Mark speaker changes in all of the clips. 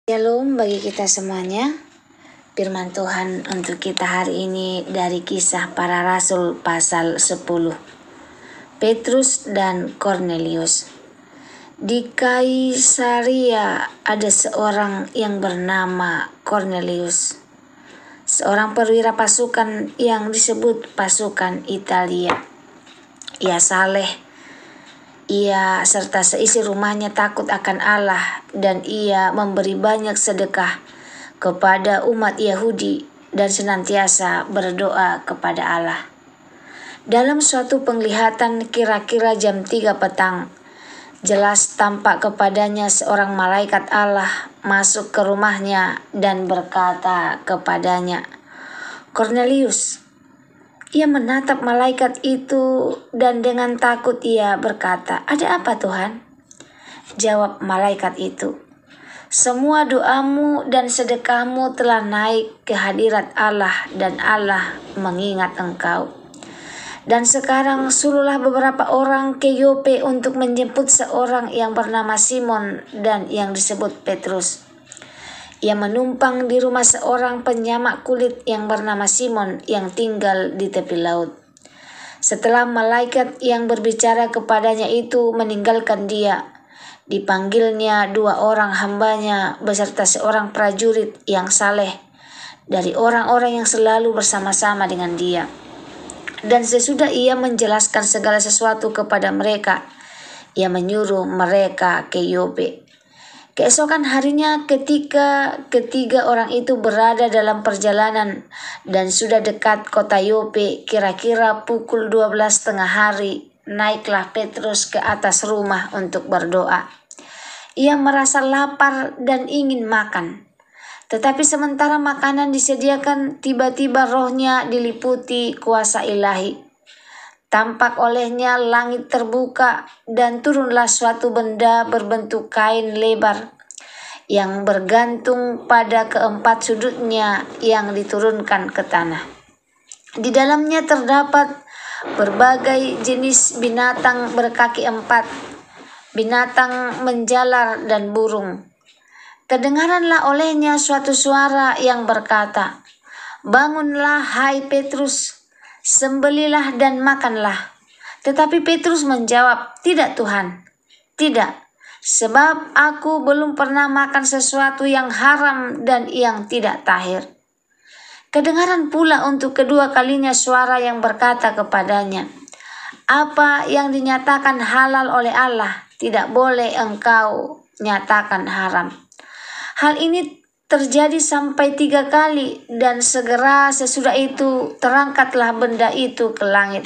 Speaker 1: Shalom bagi kita semuanya. Firman Tuhan untuk kita hari ini dari Kisah Para Rasul pasal 10. Petrus dan Kornelius. Di Kaisaria ada seorang yang bernama Kornelius, seorang perwira pasukan yang disebut pasukan Italia. Ia saleh, ia serta seisi rumahnya takut akan Allah, dan ia memberi banyak sedekah kepada umat Yahudi dan senantiasa berdoa kepada Allah. Dalam suatu penglihatan kira-kira jam 3 petang, jelas tampak kepadanya seorang malaikat Allah masuk ke rumahnya dan berkata kepadanya, "Kornelius." Ia menatap malaikat itu dan dengan takut ia berkata, "Ada apa, Tuhan?" Jawab malaikat itu, "Semua doamu dan sedekahmu telah naik ke hadirat Allah dan Allah mengingat engkau. Dan sekarang suruhlah beberapa orang ke Yope untuk menjemput seorang yang bernama Simon dan yang disebut Petrus. Ia menumpang di rumah seorang penyamak kulit yang bernama Simon yang tinggal di tepi laut." Setelah malaikat yang berbicara kepadanya itu meninggalkan dia, dipanggilnya 2 orang hambanya beserta seorang prajurit yang saleh dari orang-orang yang selalu bersama-sama dengan dia. Dan sesudah ia menjelaskan segala sesuatu kepada mereka, ia menyuruh mereka ke Yope. Keesokan harinya ketika ketiga orang itu berada dalam perjalanan dan sudah dekat kota Yope, kira-kira pukul 12 tengah hari, naiklah Petrus ke atas rumah untuk berdoa. Ia merasa lapar dan ingin makan. Tetapi sementara makanan disediakan, tiba-tiba rohnya diliputi kuasa ilahi. Tampak olehnya langit terbuka dan turunlah suatu benda berbentuk kain lebar yang bergantung pada keempat sudutnya yang diturunkan ke tanah. Di dalamnya terdapat berbagai jenis binatang berkaki 4, binatang menjalar dan burung. Kedengaranlah olehnya suatu suara yang berkata, "Bangunlah hai Petrus, sembelilah dan makanlah." Tetapi Petrus menjawab, "Tidak Tuhan, tidak, sebab aku belum pernah makan sesuatu yang haram dan yang tidak tahir." Kedengaran pula untuk kedua kalinya suara yang berkata kepadanya, "Apa yang dinyatakan halal oleh Allah, tidak boleh engkau nyatakan haram." Hal ini terjadi sampai 3 kali, dan segera sesudah itu terangkatlah benda itu ke langit.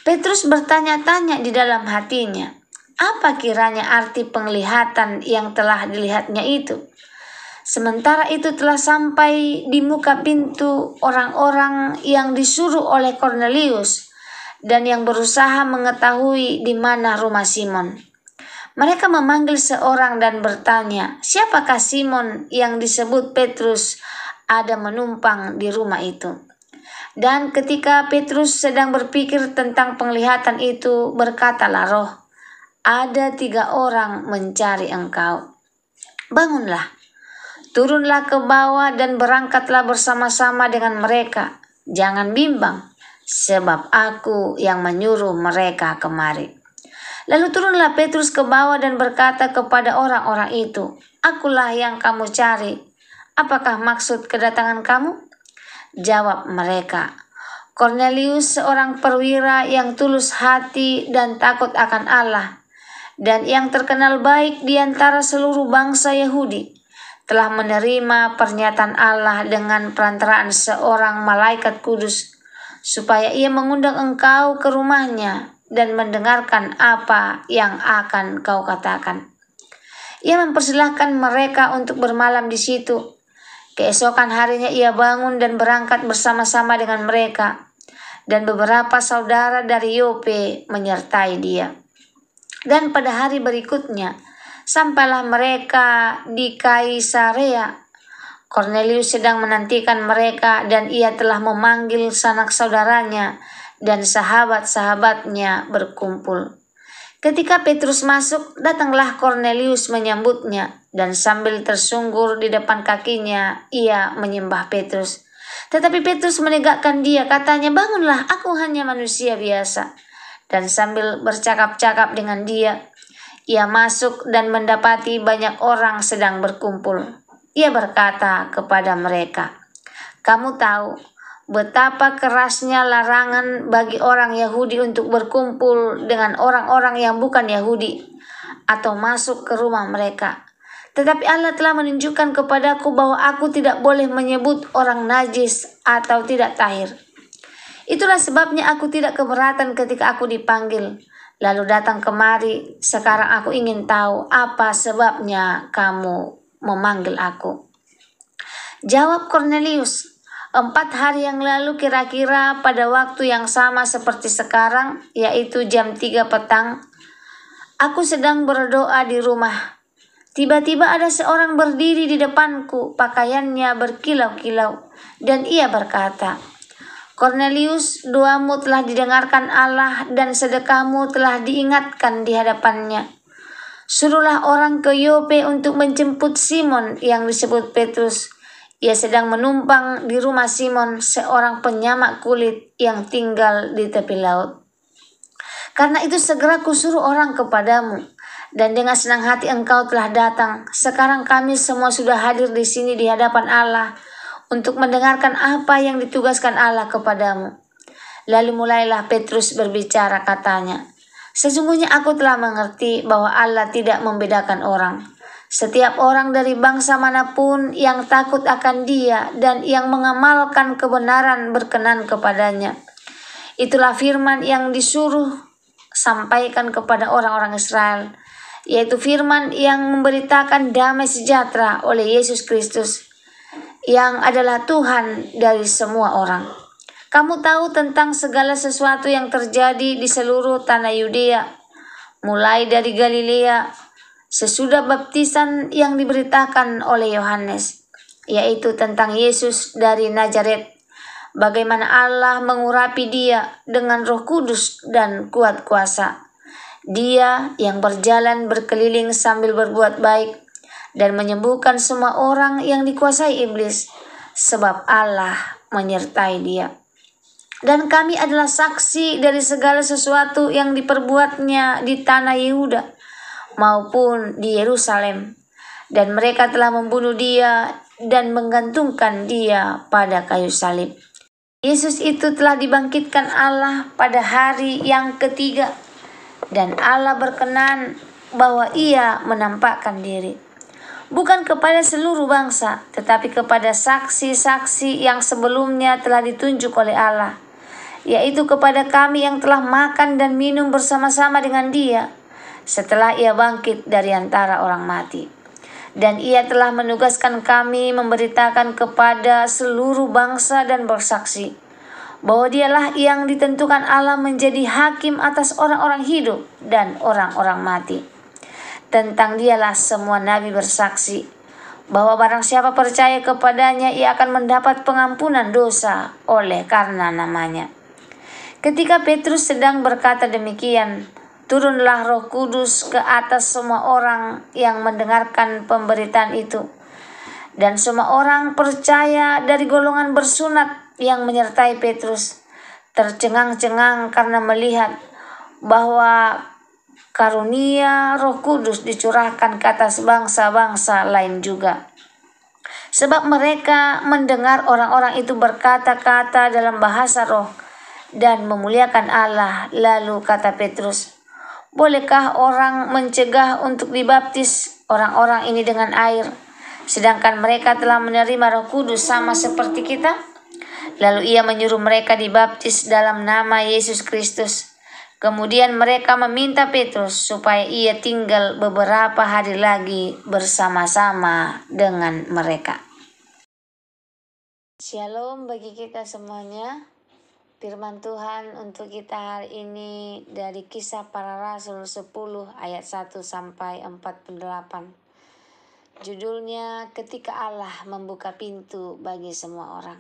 Speaker 1: Petrus bertanya-tanya di dalam hatinya, apa kiranya arti penglihatan yang telah dilihatnya itu? Sementara itu telah sampai di muka pintu orang-orang yang disuruh oleh Kornelius dan yang berusaha mengetahui di mana rumah Simon. Mereka memanggil seorang dan bertanya, "Siapakah Simon yang disebut Petrus ada menumpang di rumah itu?" Dan ketika Petrus sedang berpikir tentang penglihatan itu, berkatalah roh, "Ada 3 orang mencari engkau. Bangunlah, turunlah ke bawah dan berangkatlah bersama-sama dengan mereka. Jangan bimbang, sebab aku yang menyuruh mereka kemari." Lalu turunlah Petrus ke bawah dan berkata kepada orang-orang itu, "Akulah yang kamu cari. Apakah maksud kedatangan kamu?" Jawab mereka, "Kornelius, seorang perwira yang tulus hati dan takut akan Allah, dan yang terkenal baik di antara seluruh bangsa Yahudi, telah menerima pernyataan Allah dengan perantaraan seorang malaikat kudus, supaya ia mengundang engkau ke rumahnya dan mendengarkan apa yang akan kau katakan." Ia mempersilahkan mereka untuk bermalam di situ. Keesokan harinya ia bangun dan berangkat bersama-sama dengan mereka, dan beberapa saudara dari Yope menyertai dia. Dan pada hari berikutnya, sampailah mereka di Kaisaria. Kornelius sedang menantikan mereka, dan ia telah memanggil sanak saudaranya dan sahabat-sahabatnya berkumpul. Ketika Petrus masuk, datanglah Kornelius menyambutnya. dan sambil tersungkur di depan kakinya, ia menyembah Petrus. Tetapi Petrus menegakkan dia, katanya, "Bangunlah, aku hanya manusia biasa." Dan sambil bercakap-cakap dengan dia, ia masuk dan mendapati banyak orang sedang berkumpul. Ia berkata kepada mereka, "Kamu tahu betapa kerasnya larangan bagi orang Yahudi untuk berkumpul dengan orang-orang yang bukan Yahudi atau masuk ke rumah mereka. Tetapi Allah telah menunjukkan kepadaku bahwa aku tidak boleh menyebut orang najis atau tidak tahir. Itulah sebabnya aku tidak keberatan ketika aku dipanggil, lalu datang kemari. Sekarang aku ingin tahu apa sebabnya kamu memanggil aku." Jawab Kornelius, "4 hari yang lalu kira-kira pada waktu yang sama seperti sekarang, yaitu jam 3 petang, aku sedang berdoa di rumah. Tiba-tiba ada seorang berdiri di depanku, pakaiannya berkilau-kilau, dan ia berkata, 'Kornelius, doamu telah didengarkan Allah dan sedekahmu telah diingatkan di hadapannya. Suruhlah orang ke Yope untuk menjemput Simon yang disebut Petrus. Ia sedang menumpang di rumah Simon, seorang penyamak kulit yang tinggal di tepi laut. Karena itu segera kusuruh orang kepadamu, dan dengan senang hati engkau telah datang. Sekarang kami semua sudah hadir di sini di hadapan Allah untuk mendengarkan apa yang ditugaskan Allah kepadamu.' Lalu mulailah Petrus berbicara, katanya, 'Sesungguhnya aku telah mengerti bahwa Allah tidak membedakan orang. Setiap orang dari bangsa manapun yang takut akan Dia dan yang mengamalkan kebenaran berkenan kepadanya. Itulah firman yang disuruh sampaikan kepada orang-orang Israel, yaitu firman yang memberitakan damai sejahtera oleh Yesus Kristus, yang adalah Tuhan dari semua orang. Kamu tahu tentang segala sesuatu yang terjadi di seluruh tanah Yudea, mulai dari Galilea, sesudah baptisan yang diberitakan oleh Yohanes, yaitu tentang Yesus dari Nazaret, bagaimana Allah mengurapi Dia dengan Roh Kudus dan kuat kuasa. Dia yang berjalan berkeliling sambil berbuat baik dan menyembuhkan semua orang yang dikuasai iblis, sebab Allah menyertai Dia. Dan kami adalah saksi dari segala sesuatu yang diperbuatnya di tanah Yehuda maupun di Yerusalem. Dan mereka telah membunuh Dia dan menggantungkan Dia pada kayu salib. Yesus itu telah dibangkitkan Allah pada hari yang ketiga, dan Allah berkenan bahwa Ia menampakkan diri, bukan kepada seluruh bangsa, tetapi kepada saksi-saksi yang sebelumnya telah ditunjuk oleh Allah, yaitu kepada kami yang telah makan dan minum bersama-sama dengan Dia setelah Ia bangkit dari antara orang mati. Dan Ia telah menugaskan kami memberitakan kepada seluruh bangsa dan bersaksi bahwa Dialah yang ditentukan Allah menjadi hakim atas orang-orang hidup dan orang-orang mati. Tentang Dialah semua nabi bersaksi bahwa barang siapa percaya kepadanya, ia akan mendapat pengampunan dosa oleh karena namanya." Ketika Petrus sedang berkata demikian, turunlah Roh Kudus ke atas semua orang yang mendengarkan pemberitaan itu. Dan semua orang percaya dari golongan bersunat yang menyertai Petrus tercengang-cengang karena melihat bahwa karunia Roh Kudus dicurahkan ke atas bangsa-bangsa lain juga. Sebab mereka mendengar orang-orang itu berkata-kata dalam bahasa roh dan memuliakan Allah. Lalu kata Petrus, "Bolehkah orang mencegah untuk dibaptis orang-orang ini dengan air, sedangkan mereka telah menerima Roh Kudus sama seperti kita?" Lalu ia menyuruh mereka dibaptis dalam nama Yesus Kristus. Kemudian mereka meminta Petrus supaya ia tinggal beberapa hari lagi bersama-sama dengan mereka. Shalom bagi kita semuanya. Firman Tuhan untuk kita hari ini dari Kisah Para Rasul 10 ayat 1 sampai 48. Judulnya, Ketika Allah Membuka Pintu Bagi Semua Orang.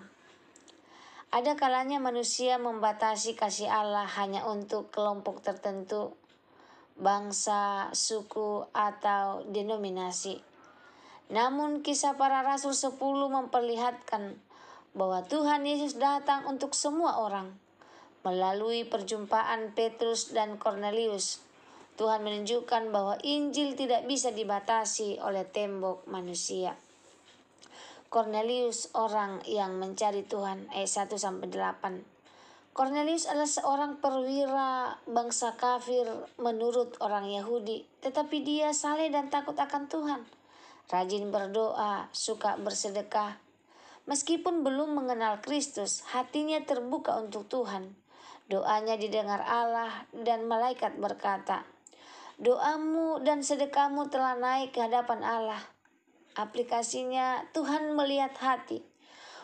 Speaker 1: Ada kalanya manusia membatasi kasih Allah hanya untuk kelompok tertentu, bangsa, suku, atau denominasi. Namun kisah para rasul 10 memperlihatkan bahwa Tuhan Yesus datang untuk semua orang. Melalui perjumpaan Petrus dan Kornelius, Tuhan menunjukkan bahwa Injil tidak bisa dibatasi oleh tembok manusia. Kornelius, orang yang mencari Tuhan, ayat 1-8. Kornelius adalah seorang perwira bangsa kafir menurut orang Yahudi, tetapi dia saleh dan takut akan Tuhan. Rajin berdoa, suka bersedekah. Meskipun belum mengenal Kristus, hatinya terbuka untuk Tuhan. Doanya didengar Allah dan malaikat berkata, "Doamu dan sedekahmu telah naik ke hadapan Allah." Aplikasinya, Tuhan melihat hati,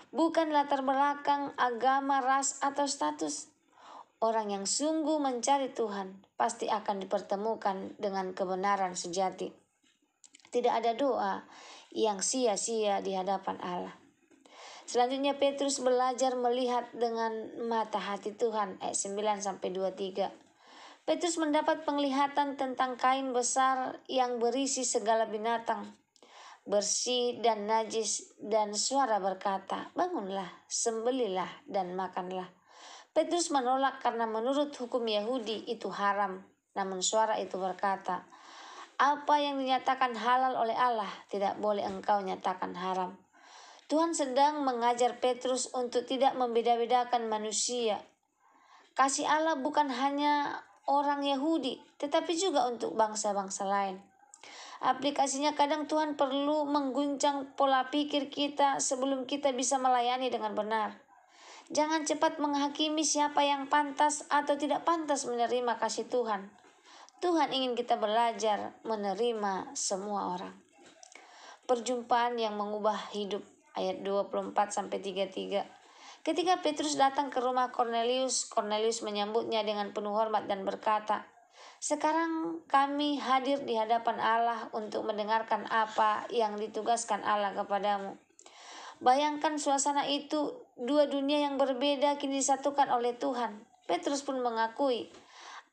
Speaker 1: bukan latar belakang, agama, ras, atau status. Orang yang sungguh mencari Tuhan pasti akan dipertemukan dengan kebenaran sejati. Tidak ada doa yang sia-sia di hadapan Allah. Selanjutnya Petrus belajar melihat dengan mata hati Tuhan, ayat 9-23. Petrus mendapat penglihatan tentang kain besar yang berisi segala binatang, bersih dan najis, dan suara berkata, "Bangunlah, sembelilah dan makanlah." Petrus menolak karena menurut hukum Yahudi itu haram. Namun suara itu berkata, "Apa yang dinyatakan halal oleh Allah tidak boleh engkau nyatakan haram." Tuhan sedang mengajar Petrus untuk tidak membeda-bedakan manusia. Kasih Allah bukan hanya orang Yahudi, tetapi juga untuk bangsa-bangsa lain. Aplikasinya, kadang Tuhan perlu mengguncang pola pikir kita sebelum kita bisa melayani dengan benar. Jangan cepat menghakimi siapa yang pantas atau tidak pantas menerima kasih Tuhan. Tuhan ingin kita belajar menerima semua orang. Perjumpaan yang mengubah hidup, ayat 24-33. Ketika Petrus datang ke rumah Kornelius, Kornelius menyambutnya dengan penuh hormat dan berkata, "Sekarang kami hadir di hadapan Allah untuk mendengarkan apa yang ditugaskan Allah kepadamu." Bayangkan suasana itu, dua dunia yang berbeda kini disatukan oleh Tuhan. Petrus pun mengakui,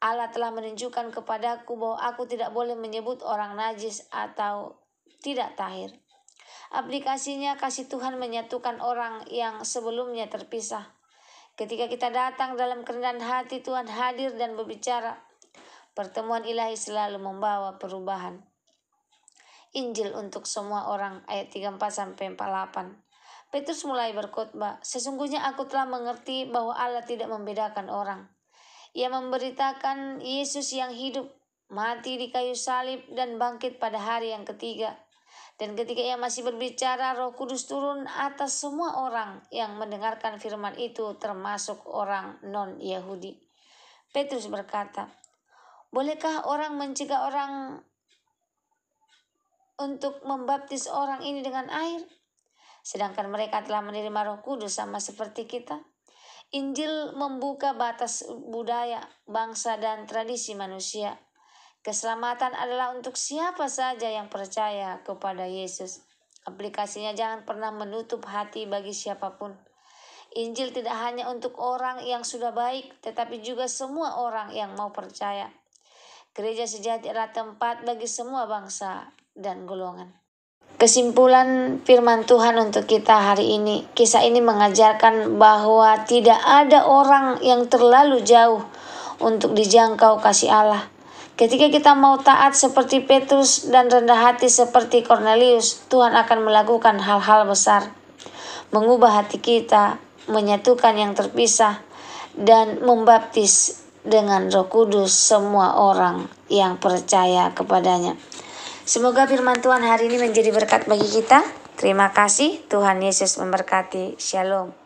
Speaker 1: "Allah telah menunjukkan kepadaku bahwa aku tidak boleh menyebut orang najis atau tidak tahir." Aplikasinya, kasih Tuhan menyatukan orang yang sebelumnya terpisah. Ketika kita datang dalam kerendahan hati, Tuhan hadir dan berbicara. Pertemuan ilahi selalu membawa perubahan. Injil untuk semua orang, ayat 34-48. Petrus mulai berkhotbah, "Sesungguhnya aku telah mengerti bahwa Allah tidak membedakan orang. Ia memberitakan Yesus yang hidup, mati di kayu salib, dan bangkit pada hari yang ketiga. Dan ketika ia masih berbicara, Roh Kudus turun atas semua orang yang mendengarkan firman itu, termasuk orang non-Yahudi." Petrus berkata, "Bolehkah orang mencegah orang untuk membaptis orang ini dengan air, sedangkan mereka telah menerima Roh Kudus sama seperti kita?" Injil membuka batas budaya, bangsa, dan tradisi manusia. Keselamatan adalah untuk siapa saja yang percaya kepada Yesus. Aplikasinya, jangan pernah menutup hati bagi siapapun. Injil tidak hanya untuk orang yang sudah baik, tetapi juga semua orang yang mau percaya. Gereja sejati adalah tempat bagi semua bangsa dan golongan. Kesimpulan firman Tuhan untuk kita hari ini. Kisah ini mengajarkan bahwa tidak ada orang yang terlalu jauh untuk dijangkau kasih Allah. Ketika kita mau taat seperti Petrus dan rendah hati seperti Kornelius, Tuhan akan melakukan hal-hal besar. Mengubah hati kita, menyatukan yang terpisah, dan membaptis dengan Roh Kudus semua orang yang percaya kepadanya. Semoga firman Tuhan hari ini menjadi berkat bagi kita. Terima kasih, Tuhan Yesus memberkati. Shalom.